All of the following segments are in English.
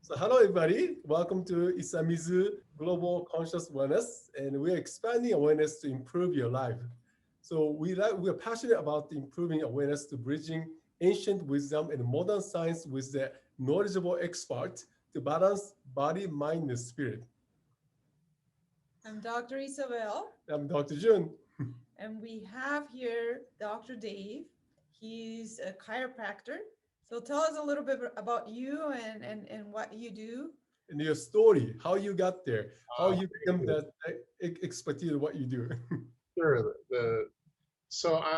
So hello everybody, welcome to Isamizu Global Conscious Wellness, and we're expanding awareness to improve your life. So we're passionate about improving awareness to bridging ancient wisdom and modern science with the knowledgeable expert to balance body, mind, and spirit. I'm Dr. Isabel, I'm Dr. Jun. and we have here Dr. Dave. He's a chiropractor. So tell us a little bit about you and what you do. And your story, how you got there, how you Thank become you. that expertise in what you do. Sure.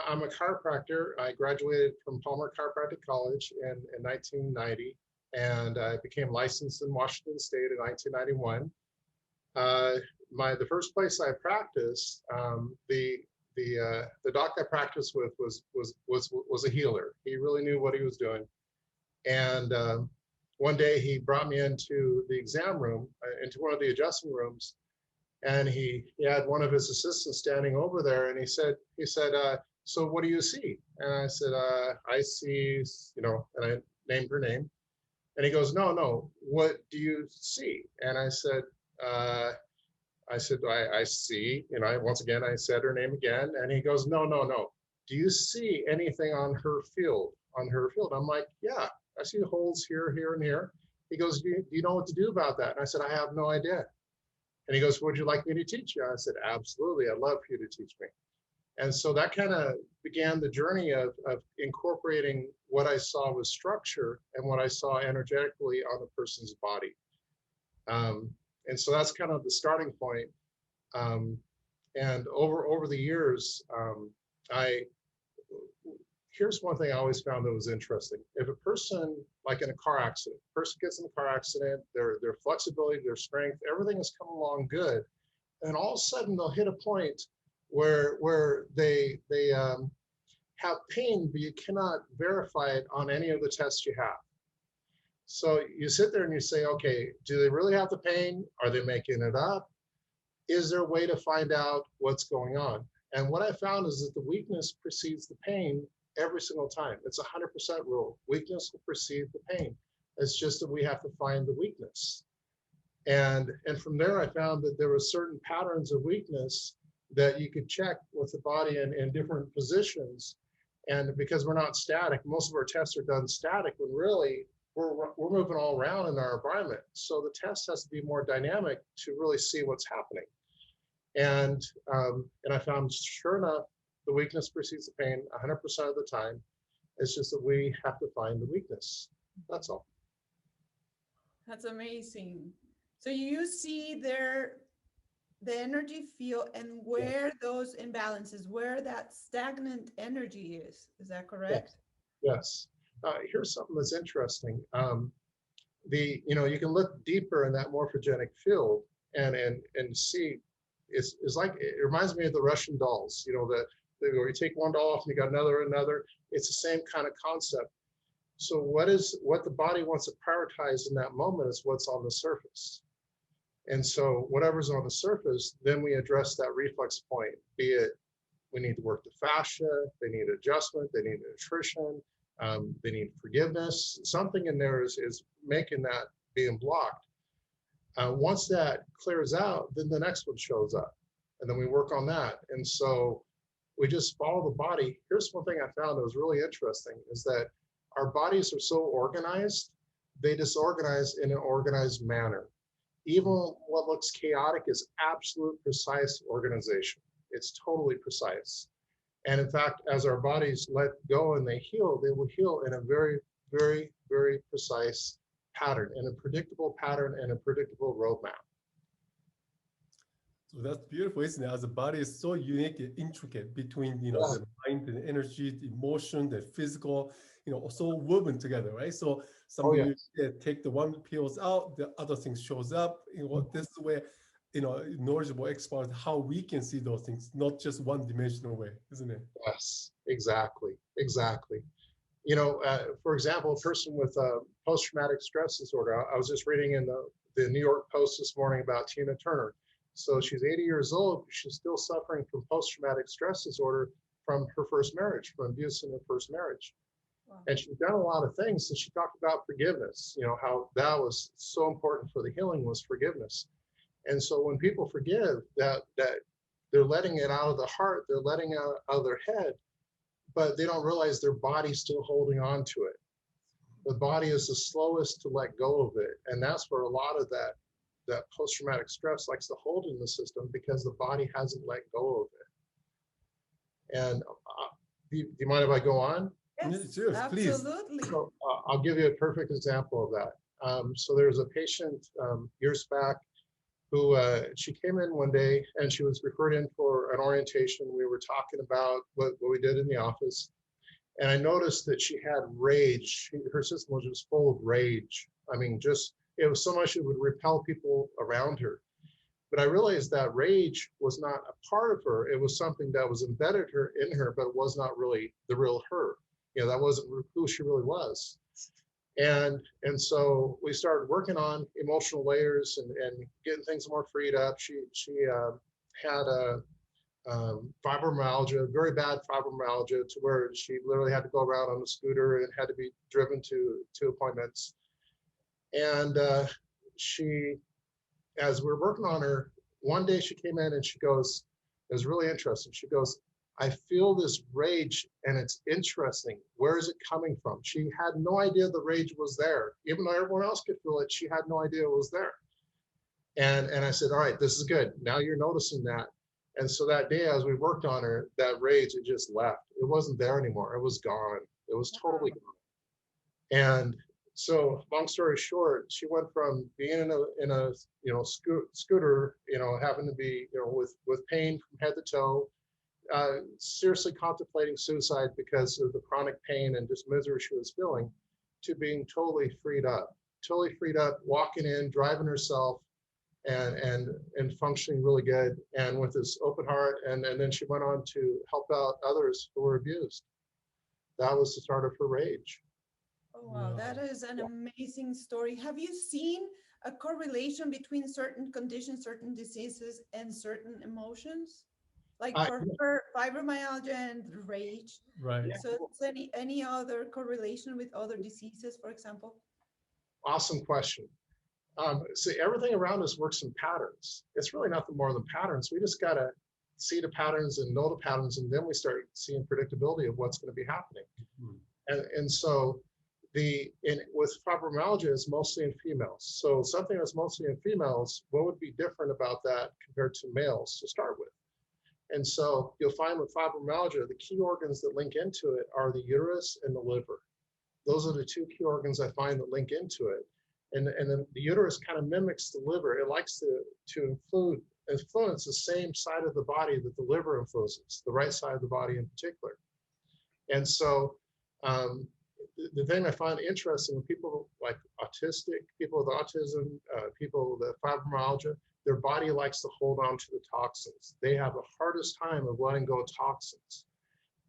I'm a chiropractor. I graduated from Palmer Chiropractic College in 1990, and I became licensed in Washington State in 1991. The first place I practiced, the doc I practiced with was a healer. He really knew what he was doing, and one day he brought me into the exam room, into one of the adjusting rooms. And he had one of his assistants standing over there, and he said, so what do you see? And I said, I see, and I named her name. And he goes, no, what do you see? And uh, I see, once again, I said her name again. And he goes, no. Do you see anything on her field? I'm like, yeah, I see holes here, here, and here. He goes, do you know what to do about that? And I said, I have no idea. And he goes, would you like me to teach you? I said, absolutely. I'd love for you to teach me. And so that kind of began the journey of incorporating what I saw was structure and what I saw energetically on the person's body. And so that's kind of the starting point. And over the years, I here's one thing I always found that was interesting. If a person, like in a car accident, person gets in a car accident, their flexibility, their strength, everything has come along good, and all of a sudden they'll hit a point where they have pain, but you cannot verify it on any of the tests you have. So you sit there and you say, okay, do they really have the pain? Are they making it up? Is there a way to find out what's going on? And what I found is that the weakness precedes the pain every single time. It's a 100% rule. Weakness will precede the pain. It's just that we have to find the weakness. And from there, I found that there were certain patterns of weakness that you could check with the body in different positions. And because we're not static, most of our tests are done static when really we're moving all around in our environment. So the test has to be more dynamic to really see what's happening. And I found, sure enough, the weakness precedes the pain 100% of the time. It's just that we have to find the weakness. That's all. That's amazing. So you see the energy field and Yeah. where those imbalances, where that stagnant energy is. Is that correct? Yes. Here's something that's interesting. You can look deeper in that morphogenic field and see. It's like, it reminds me of the Russian dolls. Where you take one doll off and you got another. It's the same kind of concept. So what the body wants to prioritize in that moment is what's on the surface. And so whatever's on the surface, then we address that reflex point, be it we need to work the fascia, they need adjustment, they need nutrition, they need forgiveness. Something in there is making that being blocked. Once that clears out, then the next one shows up. And then we work on that. And so we just follow the body. Here's one thing I found that was really interesting is that our bodies are so organized, they disorganize in an organized manner. Even what looks chaotic is absolute precise organization. It's totally precise. And in fact, as our bodies let go and they will heal in a very, very, very precise pattern, in a predictable pattern and a predictable roadmap. So that's beautiful, isn't it? As the body is so unique and intricate between, Yeah. the mind and energy, the emotion, the physical, so woven together, right? So Oh, somebody yes. take the one pills out, the other thing shows up. This is where, knowledgeable experts, how we can see those things, not just one dimensional way, isn't it? Yes, exactly. Exactly. For example, a person with post-traumatic stress disorder, I was just reading in the New York Post this morning about Tina Turner. So she's 80 years old. She's still suffering from post-traumatic stress disorder from her first marriage, from abuse in her first marriage. Wow. And she's done a lot of things. And she talked about forgiveness, you know, how that was so important for the healing was forgiveness. And so when people forgive, that they're letting it out of the heart, they're letting it out of their head, but they don't realize their body's still holding on to it. The body is the slowest to let go of it. And that's where a lot of that post-traumatic stress likes to hold in the system, because the body hasn't let go of it. And do you mind if I go on? Yes, Yes, please. absolutely. So I'll give you a perfect example of that. So there's a patient years back who she came in one day and she was referred in for an orientation. We were talking about what we did in the office. And I noticed that she had rage. Her system was just full of rage. I mean, it was so much it would repel people around her. But I realized that rage was not a part of her. It was something that was embedded in her, but it was not really the real her. You know, that wasn't who she really was. And so we started working on emotional layers and getting things more freed up. She had a fibromyalgia, very bad fibromyalgia, to where she literally had to go around on a scooter and had to be driven to appointments. And she, as we were working on her, one day she came in and she goes, it was really interesting. She goes, I feel this rage and it's interesting. Where is it coming from? She had no idea the rage was there. Even though everyone else could feel it, she had no idea it was there. And I said, all right, this is good. Now you're noticing that. And so that day, as we worked on her, that rage, it just left. It wasn't there anymore. It was gone. It was totally gone. And so, long story short, she went from being in a scooter, having to be with pain from head to toe, seriously contemplating suicide because of the chronic pain and just misery she was feeling, to being totally freed up, walking in, driving herself, and functioning really good, and with this open heart. And then she went on to help out others who were abused. That was the start of her rage. Oh, wow, that is an amazing story. Have you seen a correlation between certain conditions, certain diseases, and certain emotions? Like for her, fibromyalgia and rage. Right. So is any other correlation with other diseases, for example? Awesome question. So everything around us works in patterns. It's really nothing more than patterns. We just got to see the patterns and know the patterns, and then we start seeing predictability of what's going to be happening. Mm-hmm. And so with fibromyalgia, it's mostly in females. So something that's mostly in females, what would be different about that compared to males to start with? And so you'll find with fibromyalgia, the key organs that link into it are the uterus and the liver. Those are the two key organs I find that link into it. And then the uterus kind of mimics the liver. It likes to influence the same side of the body that the liver influences, the right side of the body in particular. And so the thing I find interesting with people like autistic, people with autism, people with fibromyalgia, their body likes to hold on to the toxins. They have the hardest time of letting go of toxins.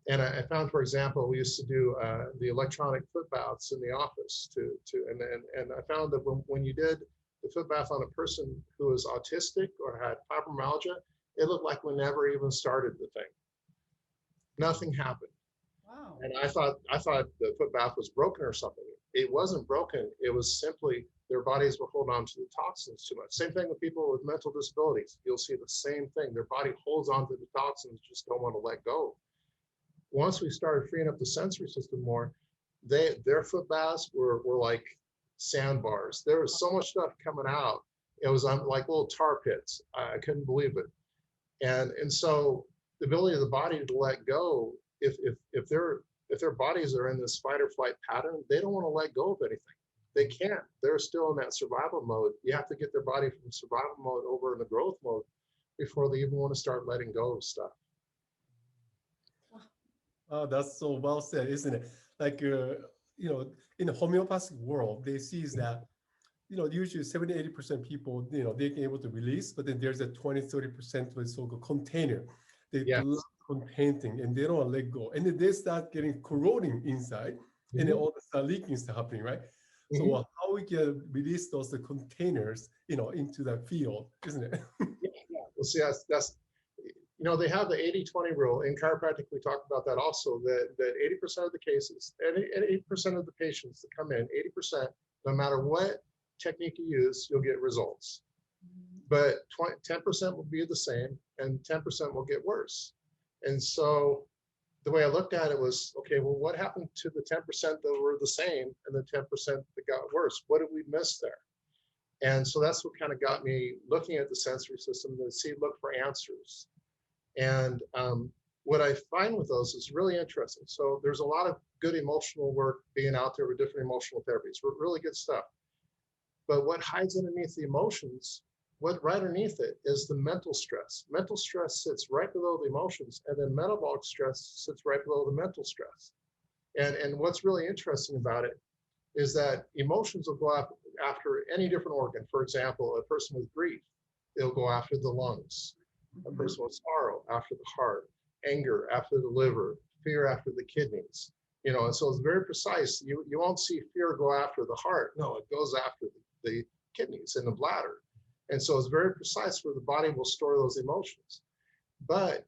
And I found, for example, we used to do the electronic foot baths in the office and I found that when you did the foot bath on a person who was autistic or had fibromyalgia, it looked like we never even started the thing. Nothing happened. Wow. And I thought the foot bath was broken or something. It wasn't broken. It was simply their bodies were holding on to the toxins too much. Same thing with people with mental disabilities. You'll see the same thing. Their body holds on to the toxins, just don't want to let go. Once we started freeing up the sensory system more, their foot baths were like sandbars. There was so much stuff coming out. It was like little tar pits. I couldn't believe it. And so the ability of the body to let go, if their bodies are in this fight or flight pattern, they don't want to let go of anything. They can't. They're still in that survival mode. You have to get their body from survival mode over in the growth mode before they even want to start letting go of stuff. Oh, that's so well said, isn't it? Like, in the homeopathic world, they see is that, usually 70, 80% people, they're able to release, but then there's a 20, 30% with so-called container. They block on painting and they don't want to let go. And then they start getting corroding inside and then all the start leaking start happening, right? So how we can release the containers, into that field, isn't it? Yeah. Well, see, that's they have the 80-20 rule. In chiropractic, we talk about that also, that 80% of the cases, and 80% of the patients that come in, 80%, no matter what technique you use, you'll get results. But 10% will be the same, and 10% will get worse. And so the way I looked at it was, okay, well, what happened to the 10% that were the same and the 10% that got worse? What did we miss there? And so that's what kind of got me looking at the sensory system to look for answers. And what I find with those is really interesting. So there's a lot of good emotional work being out there with different emotional therapies, really good stuff. But what hides underneath the emotions, what right underneath it is the mental stress. Mental stress sits right below the emotions, and then metabolic stress sits right below the mental stress. And what's really interesting about it is that emotions will go after any different organ. For example, a person with grief, they'll go after the lungs. A person with sorrow after the heart, anger after the liver, fear after the kidneys. And so it's very precise. You won't see fear go after the heart. No, it goes after the kidneys and the bladder. And so it's very precise where the body will store those emotions. But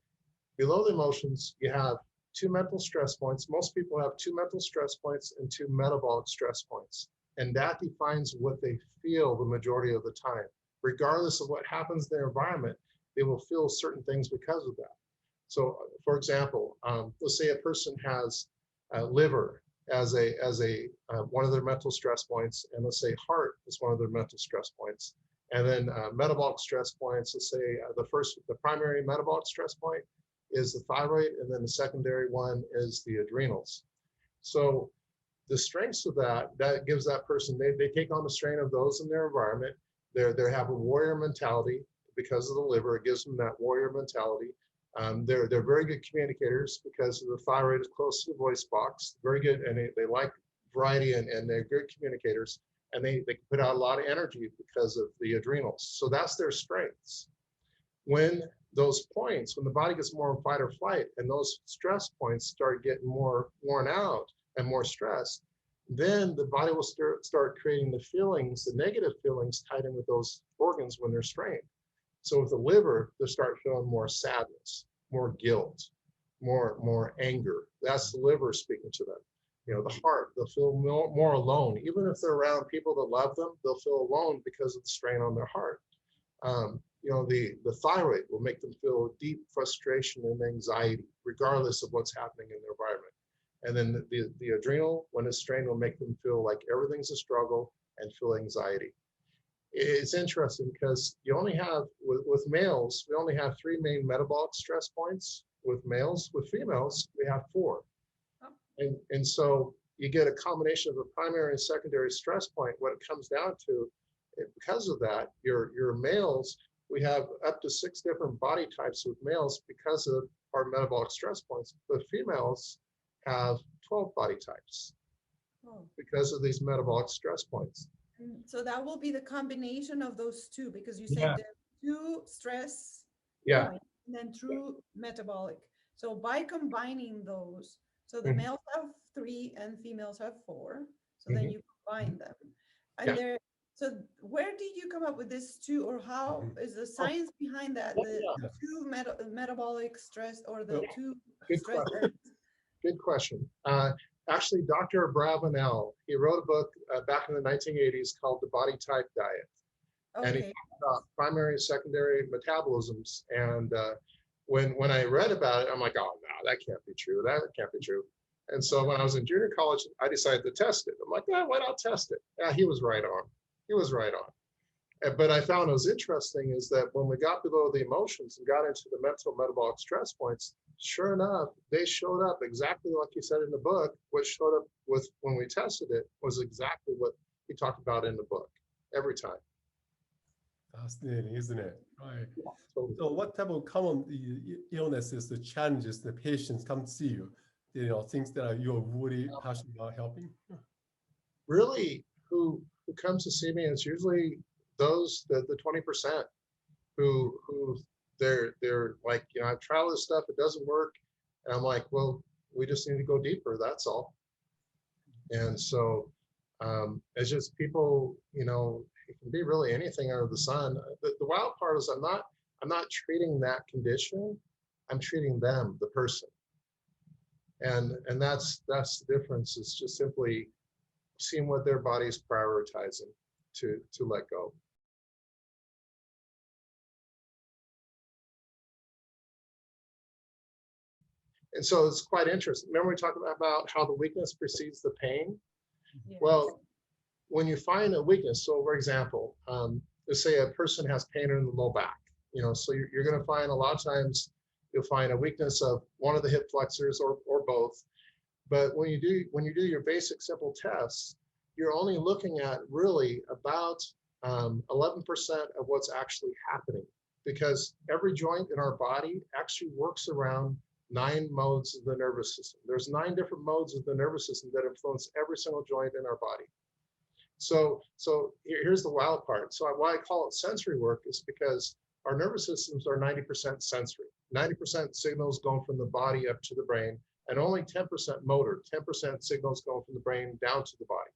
below the emotions, you have 2 mental stress points. Most people have 2 mental stress points and 2 metabolic stress points. And that defines what they feel the majority of the time. Regardless of what happens in their environment, they will feel certain things because of that. So, for example, let's say a person has liver as one of their mental stress points, and let's say heart is one of their mental stress points, and then metabolic stress points. Let's say the primary metabolic stress point is the thyroid, and then the secondary one is the adrenals. So the strengths of that gives that person, they take on the strain of those in their environment. They have a warrior mentality. Because of the liver, it gives them that warrior mentality. They're very good communicators because the thyroid is close to the voice box. Very good, and they like variety, and they're good communicators. And they can put out a lot of energy because of the adrenals. So that's their strengths. When the body gets more in fight or flight, and those stress points start getting more worn out and more stressed, then the body will start creating the feelings, the negative feelings tied in with those organs when they're strained. So with the liver, they'll start feeling more sadness, more guilt, more anger. That's the liver speaking to them. The heart, they'll feel more alone. Even if they're around people that love them, they'll feel alone because of the strain on their heart. The thyroid will make them feel deep frustration and anxiety, regardless of what's happening in their environment. And then the adrenal, when it's strained, will make them feel like everything's a struggle and feel anxiety. It's interesting because you only have, with males, we only have 3 main metabolic stress points with males. With females, we have 4. And so you get a combination of a primary and secondary stress point. What it comes down to, because of that, your males, we have up to 6 different body types with males because of our metabolic stress points. But females have 12 body types because of these metabolic stress points. So that will be the combination of those 2, because you said there are 2 stress points and then true metabolic. So by combining those, so the males have 3 and females have 4. So then you combine them. And so where did you come up with this 2, or how is the science behind that? The 2 metabolic stress, or the 2 stress? Good question. Actually, Dr. Merrill, he wrote a book back in the 1980s called The Body Type Diet. And he talked about primary and secondary metabolisms. And when I read about it, I'm like, oh, no, that can't be true. That can't be true. And so when I was in junior college, I decided to test it. I'm like, yeah, why not test it? Yeah, he was right on. He was right on. But I found it was interesting is that when we got below the emotions and got into the mental metabolic stress points, sure enough, they showed up exactly like you said in the book. What showed up with when we tested it was exactly what he talked about in the book every time. Fascinating, isn't it? Right. Yeah, totally. So what type of common illnesses, the challenges the patients come to see you? Things that you're really passionate about helping? Really, who comes to see me, it's usually those, the 20% who they're like, I've tried all this stuff, it doesn't work. And I'm like, well, we just need to go deeper, that's all. And so it's just people, it can be really anything under the sun. The wild part is I'm not treating that condition. I'm treating them, the person. And that's the difference. It's just simply seeing what their body's prioritizing to let go. And so it's quite interesting. Remember we talked about how the weakness precedes the pain? Yes. Well, when you find a weakness, so for example, let's say a person has pain in the low back, so you're going to find a lot of times you'll find a weakness of one of the hip flexors or both. But when you do your basic simple tests, you're only looking at really about 11% of what's actually happening, because every joint in our body actually works around 9 modes of the nervous system. There's 9 different modes of the nervous system that influence every single joint in our body. So here's the wild part. So why I call it sensory work is because our nervous systems are 90% sensory. 90% signals going from the body up to the brain, and only 10% motor, 10% signals going from the brain down to the body.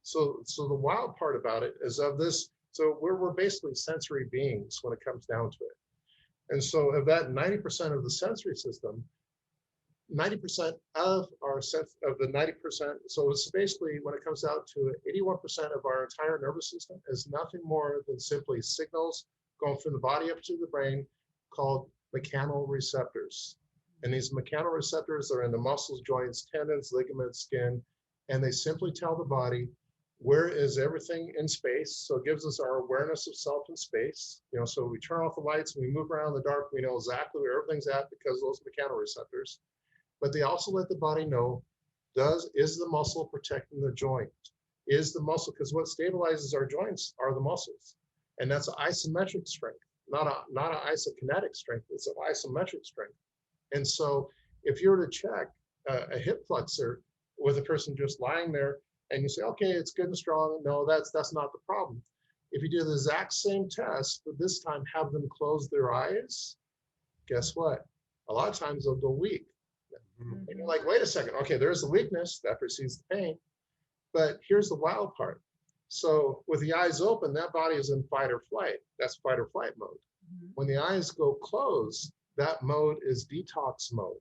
So the wild part about it is of this, so we're basically sensory beings when it comes down to it. And so of that 90% of the sensory system, 90% of the 90%, so it's basically when it comes out to it, 81% of our entire nervous system is nothing more than simply signals going from the body up to the brain called mechanoreceptors. And these mechanoreceptors are in the muscles, joints, tendons, ligaments, skin, and they simply tell the body where is everything in space. So it gives us our awareness of self in space. So we turn off the lights and we move around in the dark, we know exactly where everything's at because of those mechanoreceptors. But they also let the body know, is the muscle protecting the joint? Is the muscle, because what stabilizes our joints are the muscles. And that's an isometric strength, not an isokinetic strength, it's an isometric strength. And so if you were to check a hip flexor with a person just lying there and you say, okay, it's good and strong, no, that's not the problem. If you do the exact same test, but this time have them close their eyes, guess what? A lot of times they'll go weak. And you're like, wait a second, okay, there's the weakness that precedes the pain, but here's the wild part. So with the eyes open, that body is in fight or flight. That's fight or flight mode. When the eyes go closed, that mode is detox mode.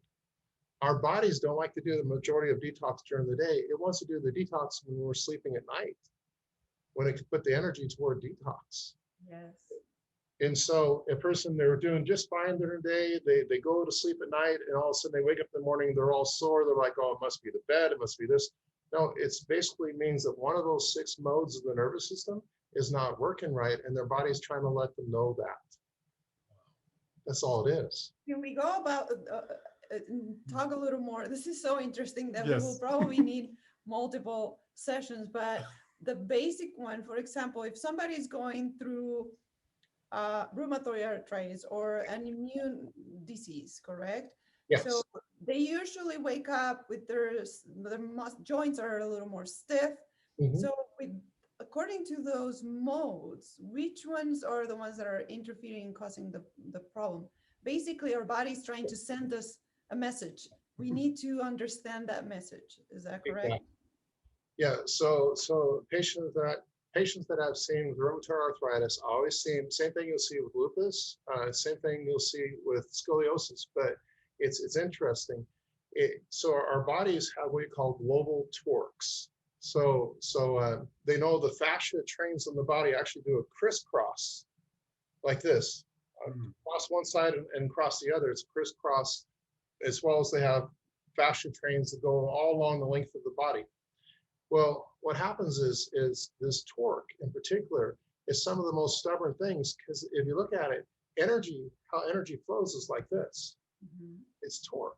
Our bodies don't like to do the majority of detox during the day. It wants to do the detox when we're sleeping at night, when it can put the energy toward detox. Yes. And so a person, they're doing just fine during the day, they go to sleep at night, and all of a sudden they wake up in the morning, they're all sore, they're like, oh, it must be the bed, it must be this. No, it basically means that one of those 6 modes of the nervous system is not working right, and their body's trying to let them know that. That's all it is. Can we go about, talk a little more? This is so interesting that Yes. we will probably need multiple sessions, but the basic one, for example, if somebody is going through rheumatoid arthritis or an immune disease, correct? Yes. So they usually wake up with their joints are a little more stiff. So according to those modes, which ones are the ones that are interfering, causing the problem? Basically, our body's trying to send us a message. We need to understand that message. Is that correct? Exactly. Yeah. So patients that I've seen with rheumatoid arthritis, I always see same thing you'll see with lupus, same thing you'll see with scoliosis. But it's interesting. So our bodies have what we call global torques. So they know the fascia trains in the body actually do a crisscross like this, cross one side and cross the other. It's crisscross, as well as they have fascia trains that go all along the length of the body. Well, what happens is this torque in particular is some of the most stubborn things, because if you look at it, how energy flows is like this. It's torque.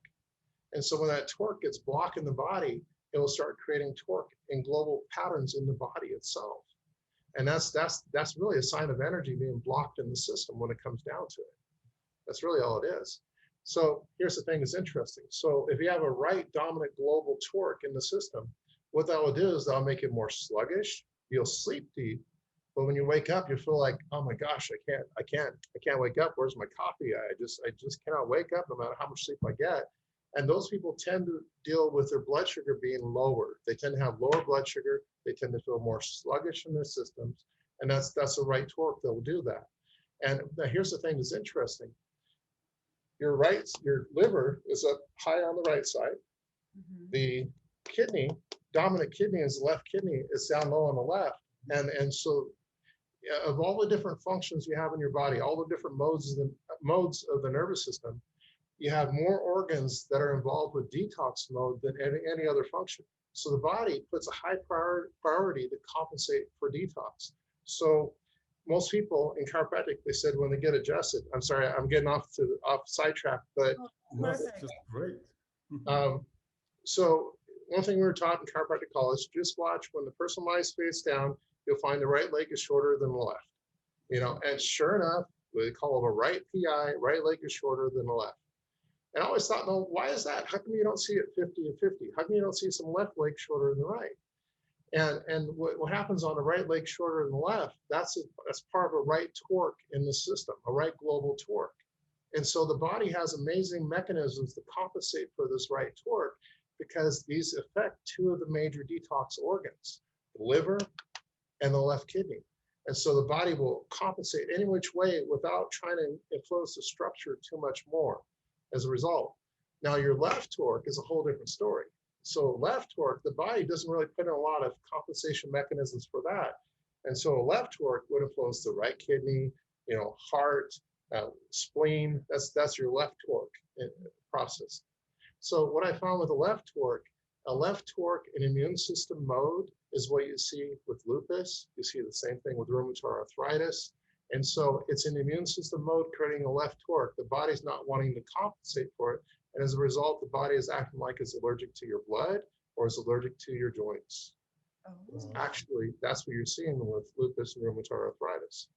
And so when that torque gets blocked in the body, it will start creating torque in global patterns in the body itself. And that's really a sign of energy being blocked in the system when it comes down to it. That's really all it is. So here's the thing that's interesting. So if you have a right dominant global torque in the system, what that will do is that'll make it more sluggish. You'll sleep deep, but when you wake up, you feel like, oh my gosh, I can't wake up. Where's my coffee? I just cannot wake up no matter how much sleep I get. And those people tend to deal with their blood sugar being lower. They tend to have lower blood sugar. They tend to feel more sluggish in their systems. And that's the right torque that will do that. And now here's the thing that's interesting. your liver is up high on the right side. The kidney, dominant kidney is the left kidney, is down low on the left. And so of all the different functions you have in your body, all the different modes of the nervous system, you have more organs that are involved with detox mode than any other function. So the body puts a high priority to compensate for detox. So most people in chiropractic, they said when they get adjusted, I'm sorry, I'm getting off sidetrack, but that's just great. So one thing we were taught in chiropractic college, just watch when the person lies face down, you'll find the right leg is shorter than the left. And sure enough, they call it a right PI, right leg is shorter than the left. And I always thought, no, why is that? How come you don't see it 50 and 50? How come you don't see some left leg shorter than the right? And what happens on the right leg shorter than the left, that's part of a right torque in the system, a right global torque. And so the body has amazing mechanisms to compensate for this right torque because these affect two of the major detox organs, the liver and the left kidney. And so the body will compensate any which way without trying to influence the structure too much more as a result. Now your left torque is a whole different story. So left torque, the body doesn't really put in a lot of compensation mechanisms for that. And so a left torque would influence the right kidney, heart, spleen. That's your left torque process. So what I found with a left torque in immune system mode is what you see with lupus. You see the same thing with rheumatoid arthritis. And so it's in immune system mode creating a left torque. The body's not wanting to compensate for it. And as a result, the body is acting like it's allergic to your blood or is allergic to your joints. Actually, that's what you're seeing with lupus and rheumatoid arthritis.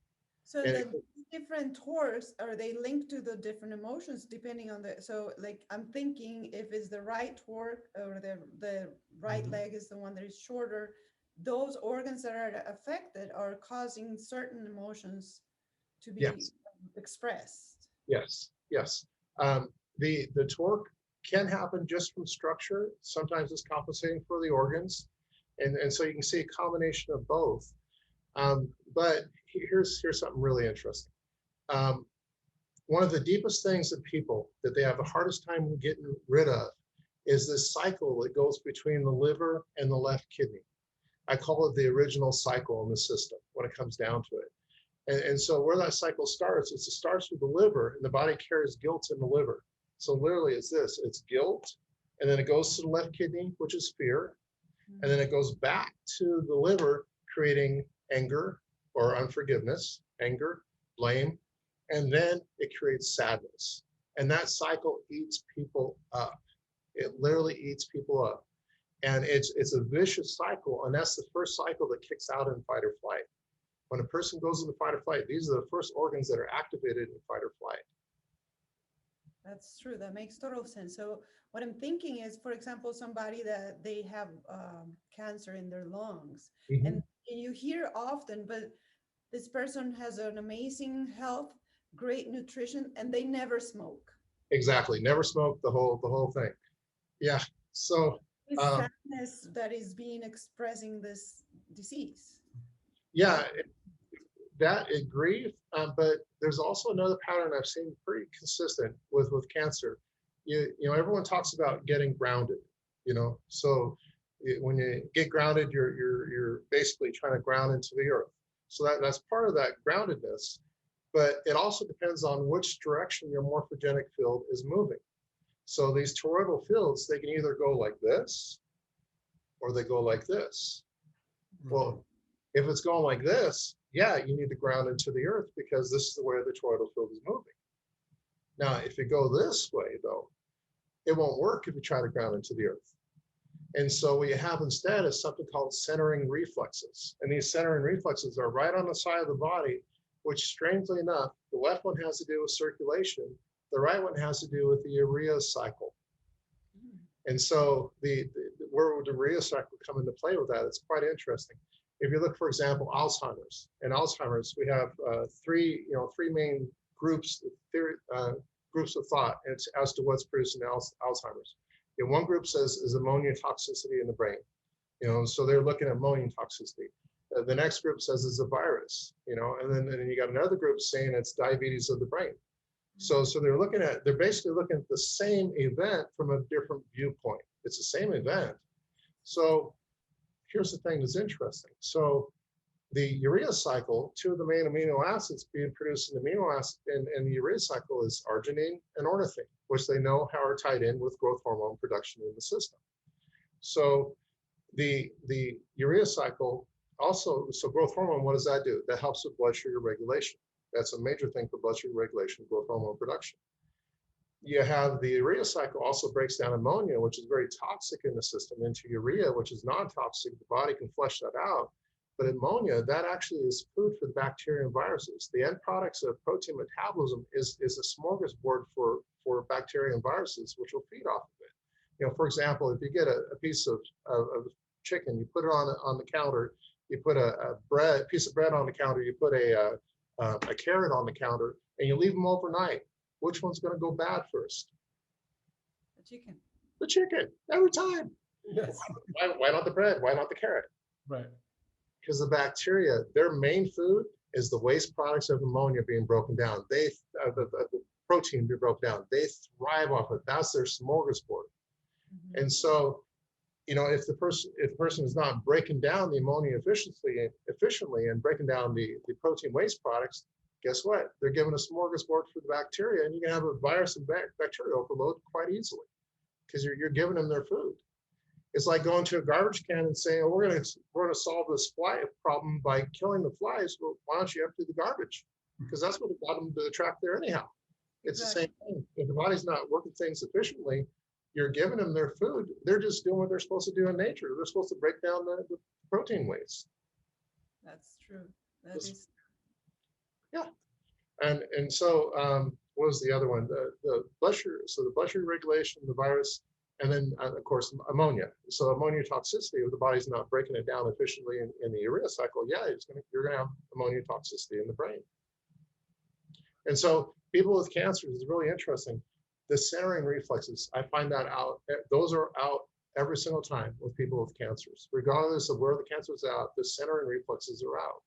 So the different torques, are they linked to the different emotions depending on so like I'm thinking if it's the right torque or the right leg is the one that is shorter, those organs that are affected are causing certain emotions to be expressed. Yes. The torque can happen just from structure. Sometimes it's compensating for the organs. And so you can see a combination of both. But here's something really interesting. One of the deepest things in people that they have the hardest time getting rid of is this cycle that goes between the liver and the left kidney. I call it the original cycle in the system when it comes down to it. And so where that cycle starts, it starts with the liver, and the body carries guilt in the liver. So literally it's this, it's guilt, and then it goes to the left kidney, which is fear, and then it goes back to the liver, creating anger or unforgiveness, anger, blame, and then it creates sadness. And that cycle eats people up. It literally eats people up. And it's a vicious cycle, and that's the first cycle that kicks out in fight or flight. When a person goes into fight or flight, these are the first organs that are activated in fight or flight. That's true. That makes total sense. So what I'm thinking is, for example, somebody that they have cancer in their lungs, and you hear often, but this person has an amazing health, great nutrition, and they never smoke. Exactly. Never smoke, the whole thing. Yeah. So it's sadness that is being expressing this disease. Yeah, that agree. But there's also another pattern I've seen pretty consistent with cancer. You know, everyone talks about getting grounded. So when you get grounded, you're basically trying to ground into the earth. So that's part of that groundedness. But it also depends on which direction your morphogenic field is moving. So these toroidal fields, they can either go like this, or they go like this. Well, if it's going like this, yeah, you need to ground into the earth because this is the way the toroidal field is moving. Now, if you go this way, though, it won't work if you try to ground into the earth. And so what you have instead is something called centering reflexes. And these centering reflexes are right on the side of the body, which strangely enough, the left one has to do with circulation. The right one has to do with the urea cycle. And so where would the urea cycle come into play with that? It's quite interesting. If you look, for example, Alzheimer's. In Alzheimer's, we have three main groups of thought as to what's producing Alzheimer's. One group says is ammonia toxicity in the brain. So they're looking at ammonia toxicity. The next group says it's a virus. And then you got another group saying it's diabetes of the brain. So they're basically looking at the same event from a different viewpoint. It's the same event. So here's the thing that's interesting. So the urea cycle, two of the main amino acids being produced in the amino acid in the urea cycle is arginine and ornithine, which they know how are tied in with growth hormone production in the system. So the urea cycle also, so growth hormone, what does that do? That helps with blood sugar regulation. That's a major thing for blood sugar regulation, growth hormone production. You have the urea cycle also breaks down ammonia, which is very toxic in the system, into urea, which is non-toxic. The body can flush that out. But ammonia, that actually is food for the bacteria and viruses. The end products of protein metabolism is a smorgasbord for bacteria and viruses, which will feed off of it. You know, for example, if you get a piece of chicken, you put it on the counter, you put a piece of bread on the counter, you put a carrot on the counter, and you leave them overnight. Which one's going to go bad first? The chicken. The chicken, every time. Yes. Why not the bread? Why not the carrot? Right. Because the bacteria, their main food is the waste products of ammonia being broken down. The protein being broken down. They thrive off it. That's their smorgasbord. Mm-hmm. And so, you know, if the person is not breaking down the ammonia efficiently and breaking down the protein waste products, guess what? They're given a smorgasbord for the bacteria, and you can have a virus and bacteria overload quite easily because you're giving them their food. It's like going to a garbage can and saying, oh, we're gonna solve this fly problem by killing the flies. Well, why don't you empty the garbage? Because that's what got them to attract there anyhow. It's exactly the same thing. If the body's not working things efficiently, you're giving them their food. They're just doing what they're supposed to do in nature. They're supposed to break down the protein waste. That's true. That is. Yeah. And so what was the other one? The blood sugar. So the blood sugar regulation, the virus, and then of course ammonia. So ammonia toxicity, if the body's not breaking it down efficiently in the urea cycle, yeah, you're gonna have ammonia toxicity in the brain. And so people with cancers is really interesting. The centering reflexes, I find that out. Those are out every single time with people with cancers, regardless of where the cancer is out. The centering reflexes are out.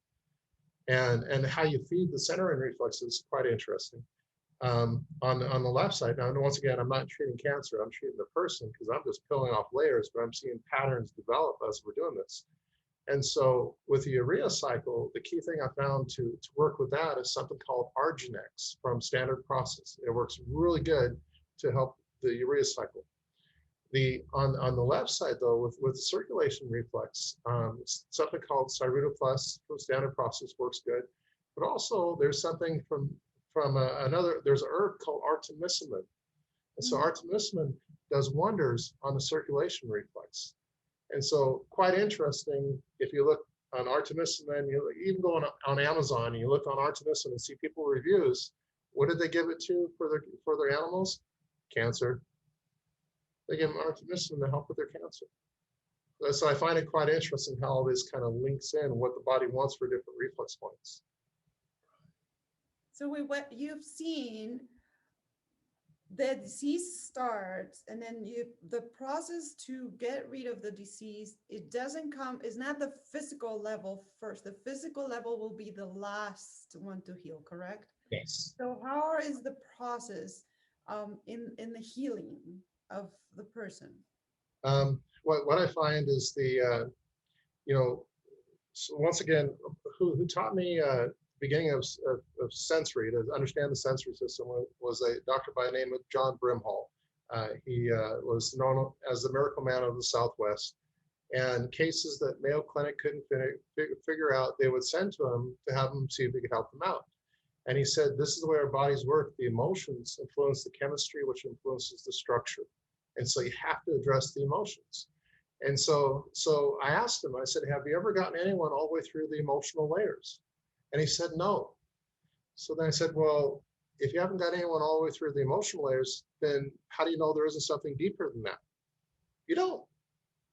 And how you feed the centering reflex is quite interesting. On the left side, now once again, I'm not treating cancer, I'm treating the person because I'm just peeling off layers, but I'm seeing patterns develop as we're doing this. And so with the urea cycle, the key thing I found to work with that is something called Arginex from Standard Process. It works really good to help the urea cycle. On the left side though, with the circulation reflex, something called Cyruta Plus from Standard Process works good, but also there's something from there's an herb called artemisinin, and so artemisinin does wonders on the circulation reflex. And so quite interesting, if you look on artemisinin, you even go on Amazon and you look on artemisinin and see people reviews, what did they give it to for their animals? Cancer. They give them artemisinin to help with their cancer. So I find it quite interesting how all this kind of links in what the body wants for different reflex points. So what you've seen, the disease starts, and then the process to get rid of the disease, it's not the physical level first. The physical level will be the last one to heal, correct? Yes. So how is the process in the healing of the person? What I find is so once again, who taught me beginning of sensory, to understand the sensory system, was a doctor by the name of John Brimhall. He was known as the miracle man of the Southwest. And cases that Mayo Clinic couldn't figure out, they would send to him to have him see if he could help them out. And he said, this is the way our bodies work. The emotions influence the chemistry, which influences the structure. And so you have to address the emotions. And so I asked him, I said, have you ever gotten anyone all the way through the emotional layers? And he said, no. So then I said, well, if you haven't got anyone all the way through the emotional layers, then how do you know there isn't something deeper than that? You don't.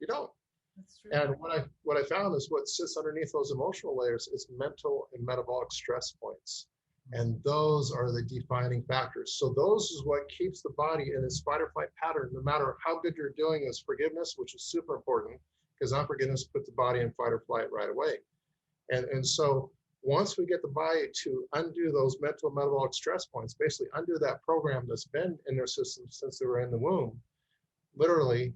That's true. And what I found is what sits underneath those emotional layers is mental and metabolic stress points. And those are the defining factors. So those is what keeps the body in its fight or flight pattern, no matter how good you're doing is forgiveness, which is super important, because unforgiveness puts the body in fight or flight right away. And so once we get the body to undo those mental metabolic stress points, basically undo that program that's been in their system since they were in the womb, literally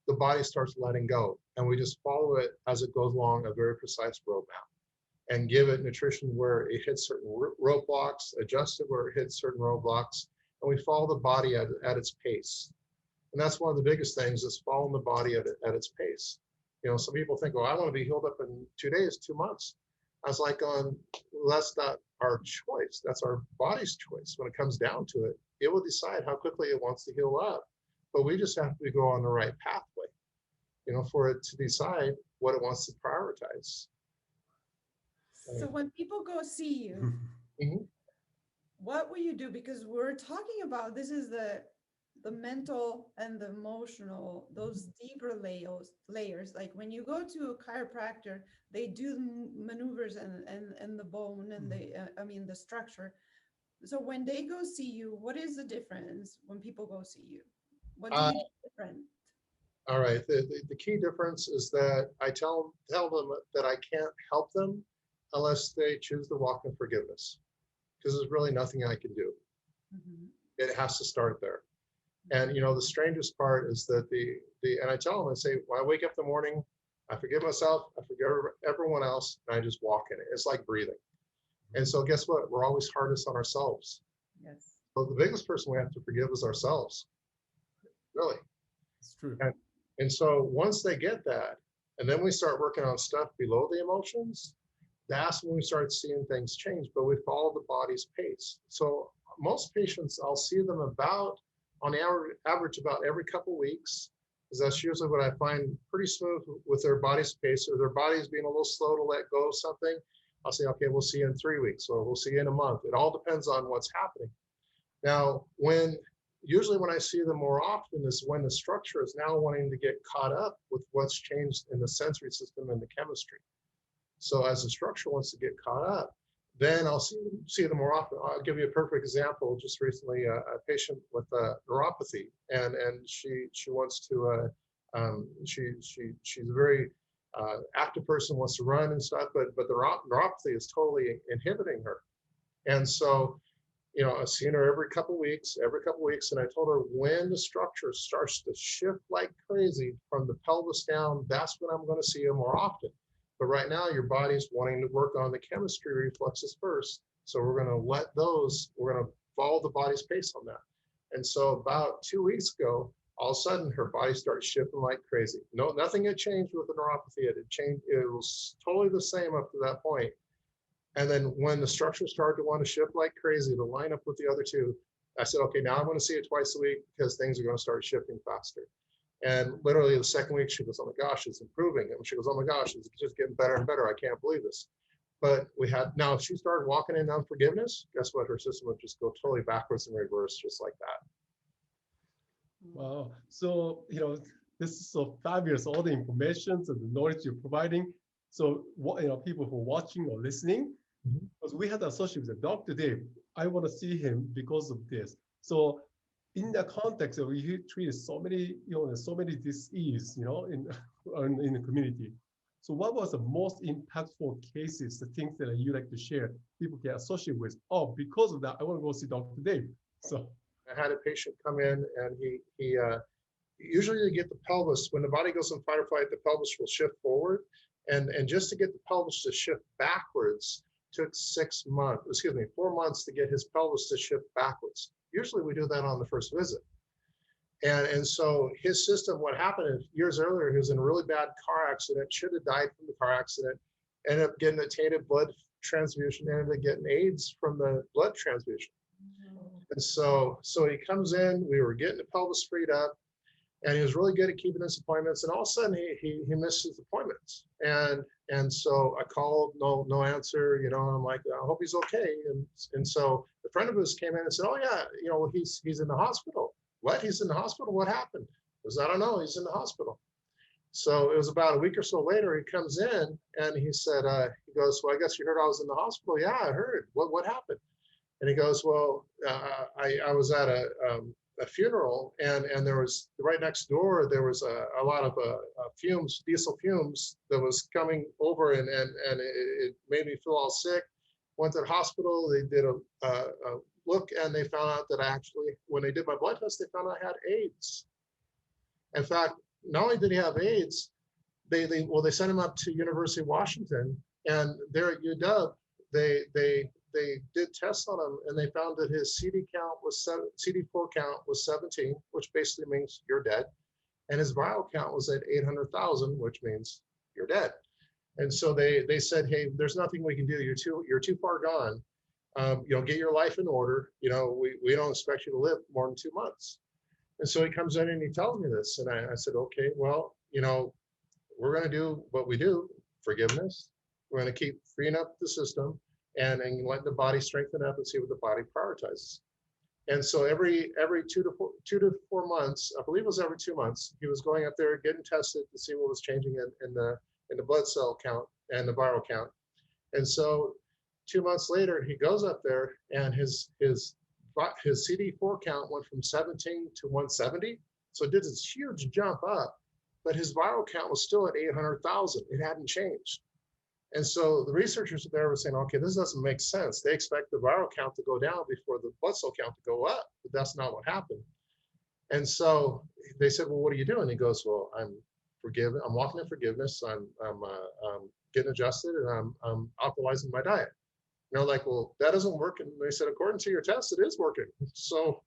the body starts letting go. And we just follow it as it goes along a very precise roadmap and give it nutrition where it hits certain roadblocks, adjust it where it hits certain roadblocks, and we follow the body at its pace. And that's one of the biggest things, is following the body at its pace. You know, some people think, oh, I want to be healed up in 2 days, 2 months. I was like, that's not our choice. That's our body's choice. When it comes down to it, it will decide how quickly it wants to heal up. But we just have to go on the right pathway, you know, for it to decide what it wants to prioritize. So when people go see you, Mm-hmm. what will you do? Because we're talking about, this is the mental and the emotional, those deeper layers. Like when you go to a chiropractor, they do maneuvers and the bone and the structure. So when they go see you, what is the difference when people go see you? What do you do different? All right. The key difference is that I tell them that I can't help them unless they choose to walk in forgiveness, because there's really nothing I can do. Mm-hmm. It has to start there. And, you know, the strangest part is that and I tell them, I say, when I wake up in the morning, I forgive myself, I forgive everyone else, and I just walk in it. It's like breathing. And so guess what? We're always hardest on ourselves. Yes. So the biggest person we have to forgive is ourselves. Really. It's true. And so once they get that, and then we start working on stuff below the emotions, that's when we start seeing things change, but we follow the body's pace. So most patients, I'll see them about, on average, about every couple weeks, because that's usually what I find pretty smooth with their body's pace, or their body's being a little slow to let go of something. I'll say, okay, we'll see you in 3 weeks, or we'll see you in a month. It all depends on what's happening. Now, usually when I see them more often is when the structure is now wanting to get caught up with what's changed in the sensory system and the chemistry. So as the structure wants to get caught up, then I'll see them more often. I'll give you a perfect example. Just recently, a patient with neuropathy, and she wants to, she's a very active person, wants to run and stuff, but the neuropathy is totally inhibiting her. And so, you know, I've seen her every couple weeks, and I told her, when the structure starts to shift like crazy from the pelvis down, that's when I'm going to see you more often. But right now, your body's wanting to work on the chemistry reflexes first. So we're going to we're going to follow the body's pace on that. And so about 2 weeks ago, all of a sudden, her body started shifting like crazy. No, nothing had changed with the neuropathy. It had changed. It was totally the same up to that point. And then when the structure started to want to shift like crazy to line up with the other two, I said, okay, now I'm going to see it twice a week, because things are going to start shifting faster. And literally the second week, she goes, oh my gosh, it's improving. And she goes, oh my gosh, it's just getting better and better. I can't believe this. But now if she started walking in unforgiveness, guess what? Her system would just go totally backwards and reverse, just like that. Wow. So, you know, this is so fabulous, all the information and the knowledge you're providing. So, what, you know, people who are watching or listening, because we had an associate with Dr. Dave. I want to see him because of this. So, in the context of he treated so many, so many disease, in the community. So, what was the most impactful cases, the things that you like to share, people can associate with? Oh, because of that, I want to go see Dr. Dave. So, I had a patient come in, and he usually you get the pelvis, when the body goes in fight or flight, the pelvis will shift forward, and just to get the pelvis to shift backwards took 4 months to get his pelvis to shift backwards. Usually we do that on the first visit. And so his system, what happened is, years earlier, he was in a really bad car accident, should have died from the car accident, ended up getting a tainted blood transfusion, ended up getting AIDS from the blood transfusion. And so he comes in, we were getting the pelvis freed up, and he was really good at keeping his appointments. And all of a sudden he missed his appointments. And so I called, no answer, and I'm like, I hope he's okay. And so a friend of his came in and said, oh yeah, he's in the hospital. What? He's in the hospital? What happened? I was, I don't know, he's in the hospital. So it was about a week or so later, he comes in and he said, he goes, well, I guess you heard I was in the hospital. Yeah, I heard. What happened? And he goes, well, I was at a funeral, and there was, right next door, there was a lot of fumes, diesel fumes, that was coming over, and it made me feel all sick. Went to the hospital, they did a look, and they found out that actually, when they did my blood test, they found out I had AIDS. In fact, not only did he have AIDS, they sent him up to University of Washington, and there at UW, they did tests on him, and they found that his CD4 count was 17, which basically means you're dead, and his viral count was at 800,000, which means you're dead. And so they said, hey, there's nothing we can do. You're too far gone. Get your life in order. We don't expect you to live more than 2 months. And so he comes in and he tells me this, and I said, okay, well, we're going to do what we do, forgiveness. We're going to keep freeing up the system and let the body strengthen up and see what the body prioritizes. And so every 2 to 4 months, I believe it was every 2 months, he was going up there getting tested to see what was changing in the blood cell count and the viral count. And so 2 months later, he goes up there, and his CD4 count went from 17 to 170. So it did this huge jump up, but his viral count was still at 800,000. It hadn't changed. And so the researchers there were saying, okay, this doesn't make sense. They expect the viral count to go down before the blood cell count to go up, but that's not what happened. And so they said, well, what are you doing? He goes, well, I'm walking in forgiveness. I'm getting adjusted, and I'm optimizing my diet. And they're like, well, that doesn't work. And they said, according to your test, it is working. So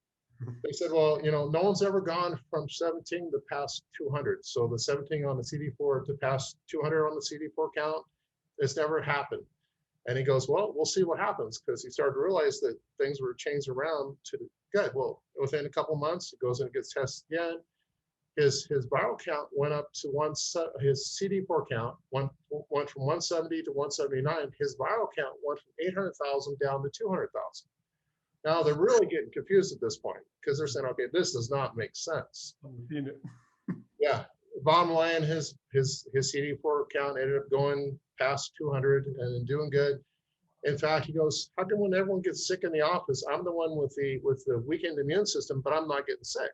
they said, well, no one's ever gone from 17 to past 200. So the 17 on the CD4 to past 200 on the CD4 count, it's never happened. And he goes, well, we'll see what happens, because he started to realize that things were changed around to the good. Well, within a couple months, he goes and gets tested again. His viral count went up to his CD4 count went from 170 to 179. His viral count went from 800,000 down to 200,000. Now they're really getting confused at this point, because they're saying, okay, this does not make sense. Yeah. Bottom line, his CD4 count ended up going past 200 and doing good. In fact, he goes, how come when everyone gets sick in the office, I'm the one with the weakened immune system, but I'm not getting sick?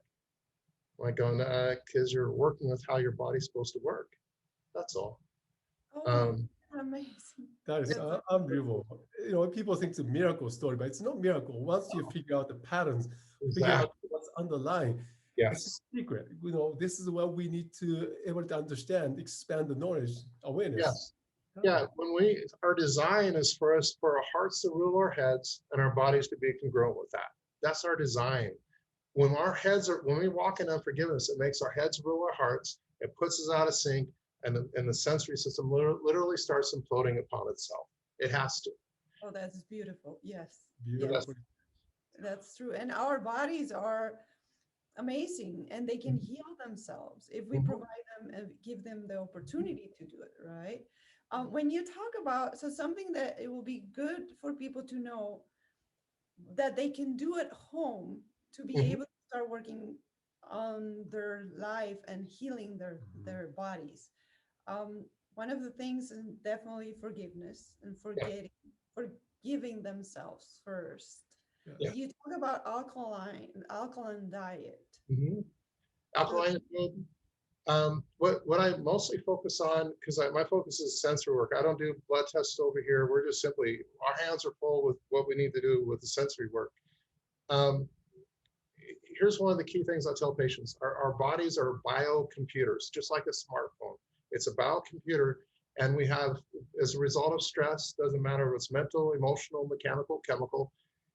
I'm like going, because you're working with how your body's supposed to work. That's all. Oh, amazing. That is unbelievable. People think it's a miracle story, but it's not miracle. Once you figure out the patterns, figure out what's underlying, it's a secret. This is what we need to able to understand, expand the knowledge, awareness. Yes. Yeah, our design is for our hearts to rule our heads and our bodies to be congruent with that. That's our design. When we walk in unforgiveness, it makes our heads rule our hearts. It puts us out of sync, and the sensory system literally starts imploding upon itself. It has to. Oh, that's beautiful. Yes. Beautiful. Yes. That's true. And our bodies are amazing, and they can heal themselves if we provide them and give them the opportunity to do it, right? When you talk about, so something that it will be good for people to know that they can do at home to be able to start working on their life and healing their bodies. One of the things is definitely forgiveness and forgiving themselves first. Yeah. You talk about alkaline diet. Alkaline is good. What I mostly focus on, because my focus is sensory work. I don't do blood tests over here. We're just simply, our hands are full with what we need to do with the sensory work. Here's one of the key things I tell patients. Our bodies are biocomputers, just like a smartphone. It's a biocomputer, and we have, as a result of stress, doesn't matter if it's mental, emotional, mechanical, chemical,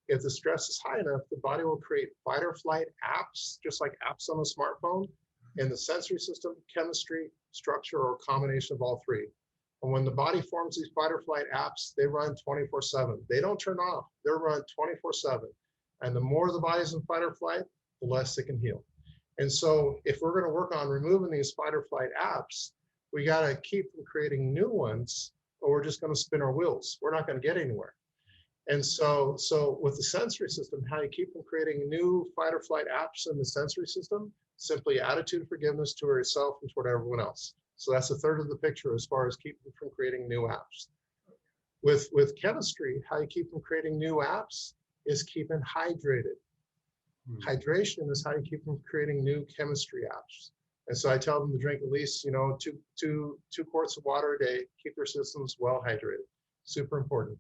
if the stress is high enough, the body will create fight or flight apps, just like apps on a smartphone, in the sensory system, chemistry, structure, or a combination of all three. And when the body forms these fight or flight apps, they run 24/7. They don't turn off, they're run 24/7. And the more the body's in fight or flight, the less it can heal. And so if we're gonna work on removing these fight or flight apps, we gotta keep from creating new ones, or we're just gonna spin our wheels. We're not gonna get anywhere. And so with the sensory system, how you keep from creating new fight or flight apps in the sensory system, simply attitude of forgiveness toward yourself and toward everyone else. So that's a third of the picture as far as keeping from creating new apps. With chemistry, how you keep from creating new apps is keeping hydrated. Hydration is how you keep from creating new chemistry apps. And so I tell them to drink at least, two quarts of water a day, keep their systems well hydrated. Super important.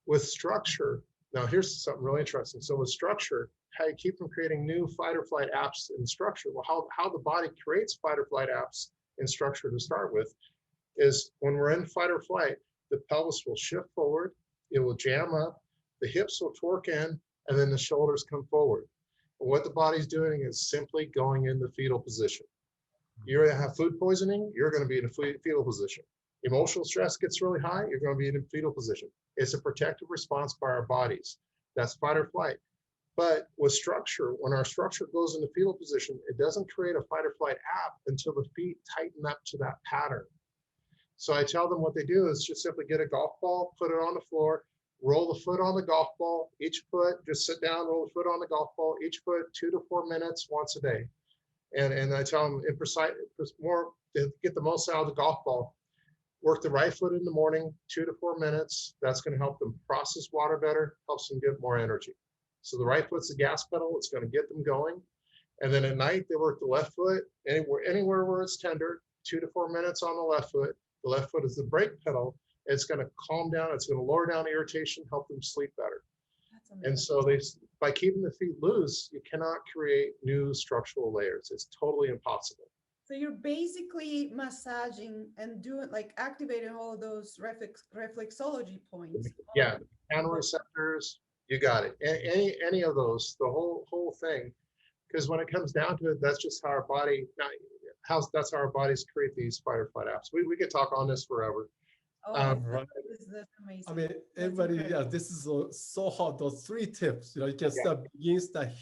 With structure, now here's something really interesting. So with structure, how you keep from creating new fight or flight apps in structure. Well, how the body creates fight or flight apps in structure to start with is when we're in fight or flight, the pelvis will shift forward, it will jam up, the hips will torque in, and then the shoulders come forward. And what the body's doing is simply going into fetal position. You're going to have food poisoning, you're going to be in a fetal position. Emotional stress gets really high, you're going to be in a fetal position. It's a protective response by our bodies. That's fight or flight. But with structure, when our structure goes into fetal position, it doesn't create a fight or flight app until the feet tighten up to that pattern. So I tell them what they do is just simply get a golf ball, put it on the floor, roll the foot on the golf ball, each foot, just sit down, roll the foot on the golf ball, each foot 2 to 4 minutes once a day. And I tell them more to get the most out of the golf ball, work the right foot in the morning, 2 to 4 minutes. That's going to help them process water better, helps them get more energy. So the right foot's the gas pedal, it's going to get them going. And then at night, they work the left foot, anywhere where it's tender, 2 to 4 minutes on the left foot. The left foot is the brake pedal. It's going to calm down, it's going to lower down irritation, help them sleep better. And so by keeping the feet loose, you cannot create new structural layers. It's totally impossible. So you're basically massaging and doing like activating all of those reflexology points. Yeah, receptors, you got it. Any of those, the whole thing. Because when it comes down to it, that's just how our body, that's how our bodies create these fight or flight apps. We could talk on this forever. Right. I mean, everybody, yeah, this is so hot. Those 3 tips, you can start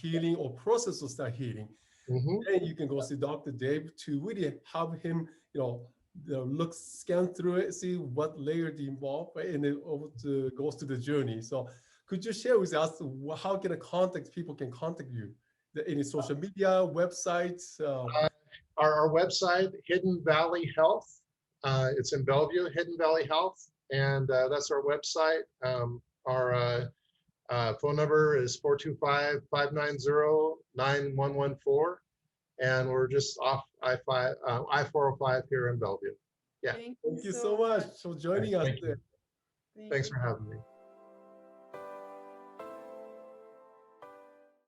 healing or process to start healing. And you can go see Dr. Dave to really help him, scan through it, see what layer they involve, right? And then goes to the journey. So could you share with us how people can contact you? Any social media, websites? Our website, Hidden Valley Health. It's in Bellevue, Hidden Valley Health, and that's our website. Our phone number is 425-590-9114, and we're just off I-405 here in Bellevue. Yeah. Thank you so much for joining us. Thanks for having me.